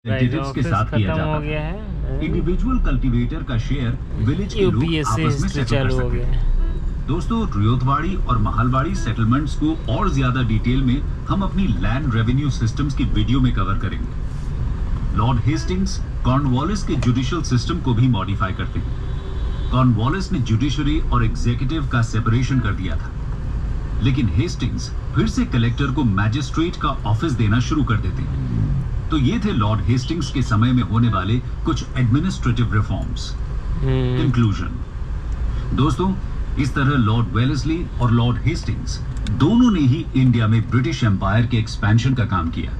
Digits के साथ किया जाता है। इंडिविजुअल कल्टीवेटर का शेयर विलेज के लोग आपस में सेटल कर सकते हैं। दोस्तों, रियोतवाड़ी और महालवाड़ी सेटलमेंट्स को और ज्यादा डिटेल में हम अपनी लैंड रेवेन्यू सिस्टम्स की वीडियो में कवर करेंगे। लॉर्ड हेस्टिंग्स कॉर्नवालिस के जुडिशियल सिस्टम को भी मॉडिफाई करते हैं। कॉर्नवालिस ने जुडिशरी और एग्जीक्यूटिव का सेपरेशन कर दिया था, लेकिन हेस्टिंग्स फिर से कलेक्टर को मैजिस्ट्रेट का ऑफिस देना शुरू कर देते हैं। तो ये थे लॉर्ड हेस्टिंग्स के समय में होने वाले कुछ एडमिनिस्ट्रेटिव रिफॉर्म्स। कंक्लूजन। दोस्तों, इस तरह लॉर्ड वेलेस्ली और लॉर्ड हेस्टिंग्स दोनों ने ही इंडिया में ब्रिटिश एम्पायर के एक्सपेंशन का काम किया।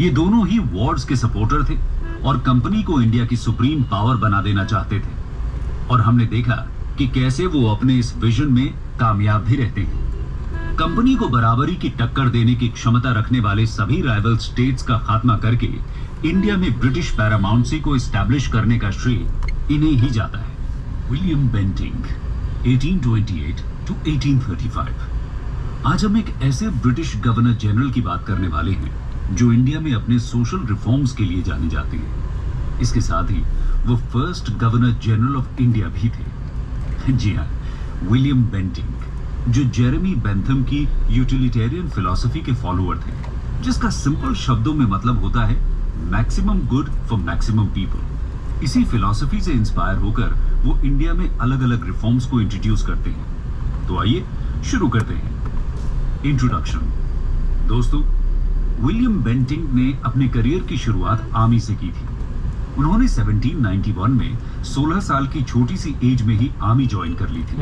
ये दोनों ही वॉर्ड्स के सपोर्टर थे और कंपनी को इंडिया की सुप्रीम पावर बना देना चाहते थे। और हमने देखा कि कैसे वो अपने इस विजन में कामयाब भी रहते हैं। कंपनी को बराबरी की टक्कर देने की क्षमता रखने वाले सभी राइवल स्टेट्स का खात्मा करके इंडिया में ब्रिटिश पैरामाउंसी को एस्टैब्लिश करने का श्रेय इन्हें ही जाता है। William Bentinck 1828 to 1835। आज हम एक ऐसे ब्रिटिश गवर्नर जनरल की बात करने वाले हैं जो इंडिया में अपने सोशल रिफॉर्म्स के लिए जाने जाते हैं। इसके साथ ही वो first governor general of India भी थे। जी हाँ, विलियम बेंटिंग, जो जेरेमी बेंथम की यूटिलिटेरियन फिलॉसफी के फॉलोअर थे, जिसका सिंपल शब्दों में मतलब होता है maximum good for maximum people. इसी फिलॉसफी से इंस्पायर होकर वो इंडिया में अलग अलग रिफॉर्म्स को इंट्रोड्यूस करते हैं। तो आइए शुरू करते हैं। इंट्रोडक्शन। दोस्तों, विलियम बेंटिंग ने अपने करियर की शुरुआत आर्मी से की थी। उन्होंने 1791 में 16 साल की छोटी सी एज में ही आर्मी ज्वाइन कर ली थी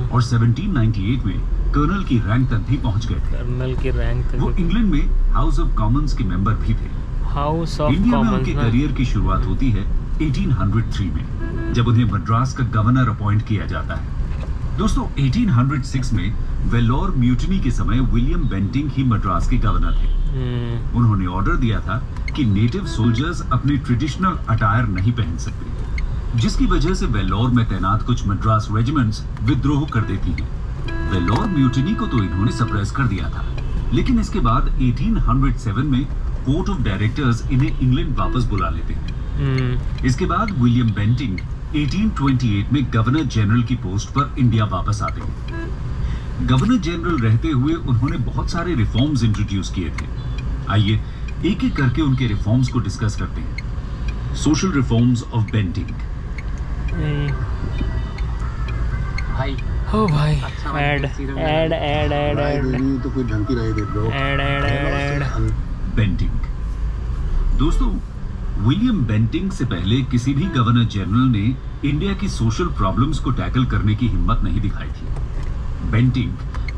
और 1798 में कर्नल की रैंक तक भी पहुंच गए थे। कर्नल की रैंक तक। वो इंग्लैंड में हाउस ऑफ कॉमन्स के मेंबर भी थे। हाउस ऑफ इंडिया में उनके करियर की शुरुआत होती है 1803 में, जब उन्हें मद्रास का गवर्नर अपॉइंट किया जाता है। दोस्तों, 1806 में वेलोर म्यूटिनी के समय विलियम बेंटिंग ही मद्रास के गवर्नर थे। उन्होंने ऑर्डर दिया था कि नेटिव सोल्जर्स अपने ट्रेडिशनल अटायर नहीं पहन सकते, जिसकी वजह से वेलोर में तैनात कुछ मद्रास रेजिमेंट्स विद्रोह कर देती हैं। वेलोर म्यूटिनी को तो इन्होंने सप्रेस कर दिया था, लेकिन इसके बाद 1807 में कोर्ट ऑफ डायरेक्टर्स इन्हें इंग्लैंड वापस बुला लेते हैं। इसके बाद विलियम बेंटिंग 1828 में गवर्नर जनरल की पोस्ट पर इंडिया वापस आते हैं। गवर्नर जनरल रहते हुए उन्होंने बहुत सारे रिफॉर्म्स इंट्रोड्यूस किए थे। आइए एक एक करके उनके रिफॉर्म्स को डिस्कस करते हैं। Social reforms of Bentinck. भाई ओ भाई, ऐड ऐड ऐड ऐड ऐड तो कोई ढंग की राय दे दो। ऐड ऐड ऐड बेंटिंग। दोस्तों, विलियम बेंटिंग से पहले किसी भी गवर्नर जनरल ने इंडिया की सोशल प्रॉब्लम्स को टैकल करने की हिम्मत नहीं दिखाई थी। बेंटिंग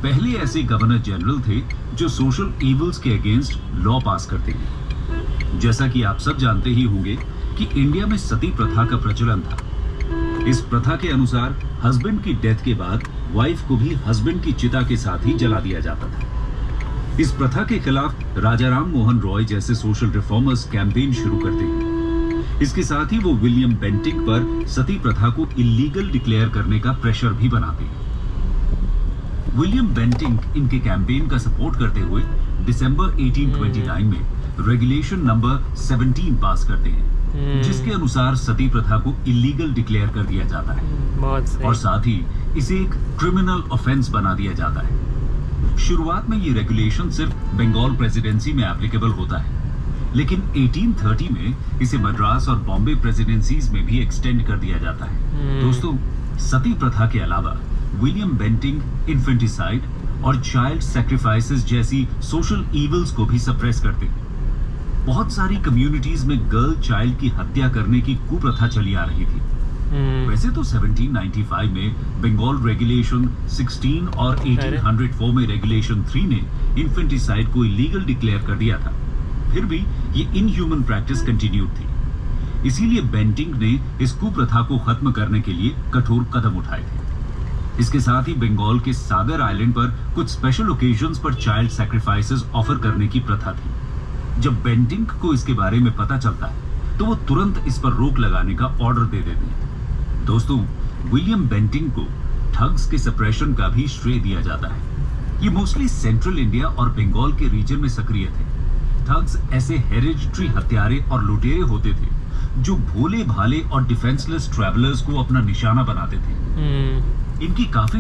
पहले ऐसे गवर्नर जनरल थे जो सोशल इविल्स के अगेंस्ट लॉ पास करते हैं। जैसा कि आप सब जानते ही होंगे कि इंडिया में सती प्रथा का प्रचलन था। इस प्रथा के अनुसार हस्बैंड की डेथ के बाद वाइफ को भी हस्बैंड की चिता के साथ ही जला दिया जाता था। इस प्रथा के खिलाफ राजा राम मोहन रॉय जैसे सोशल रिफॉर्मर्स कैंपेन शुरू करते हैं। इसके साथ ही वो विलियम बेंटिंग पर सती प्रथा को इलीगल डिक्लेयर करने का प्रेशर भी बनाते हैं। विलियम बेंटिंग इनके कैंपेन का सपोर्ट करते हुए दिसंबर 1829 में रेगुलेशन नंबर 17 पास करते हैं, जिसके अनुसार सती प्रथा को इलीगल डिक्लेयर कर दिया जाता है और साथ ही इसे एक क्रिमिनल ऑफेंस बना दिया जाता है। शुरुआत में ये रेगुलेशन सिर्फ बंगाल प्रेसिडेंसी में एप्लीकेबल होता है, लेकिन 1830 में इसे मद्रास और बॉम्बे प्रेसिडेंसीज में भी एक्सटेंड कर दिया जाता है। दोस्तों, सती प्रथा के अलावा विलियम बेंटिंग इन्फेंटिसाइड और चाइल्ड सैक्रिफाइसेस जैसी सोशल इविल्स को भी सप्रेस करते हैं। बहुत सारी कम्युनिटीज में गर्ल चाइल्ड की हत्या करने की कुप्रथा चली आ रही थी। वैसे तो 1795 में बंगाल रेगुलेशन 16 और 1804 में रेगुलेशन 3 ने इन्फेंटिसाइड को इलीगल डिक्लेयर कर दिया था, फिर भी ये इनह्यूमन प्रैक्टिस कंटिन्यूड थी। इसीलिए बेंटिंग ने इस कुप्रथा को खत्म करने के लिए कठोर कदम उठाए थे। इसके साथ ही बंगाल के सागर आइलैंड पर कुछ स्पेशल ओकेजन्स पर चाइल्ड सैक्रिफाइसेस ऑफर करने की प्रथा थी। जब बेंटिंग को इसके बारे में पता चलता है तो वो तुरंत इस पर रोक लगाने का ऑर्डर दे देते हैं। दोस्तों, विलियम बेंटिंग को ठग्स के सप्रेशन का भी श्रेय दिया जाता है। ये मोस्टली सेंट्रल इंडिया और बंगाल के रीजन में सक्रिय थे। ठग्स ऐसे हेरिडिटरी हत्यारे और लुटेरे होते थे जो भोले भाले और डिफेंसलेस ट्रैवलर्स को अपना निशाना बनाते थे। इनकी काफी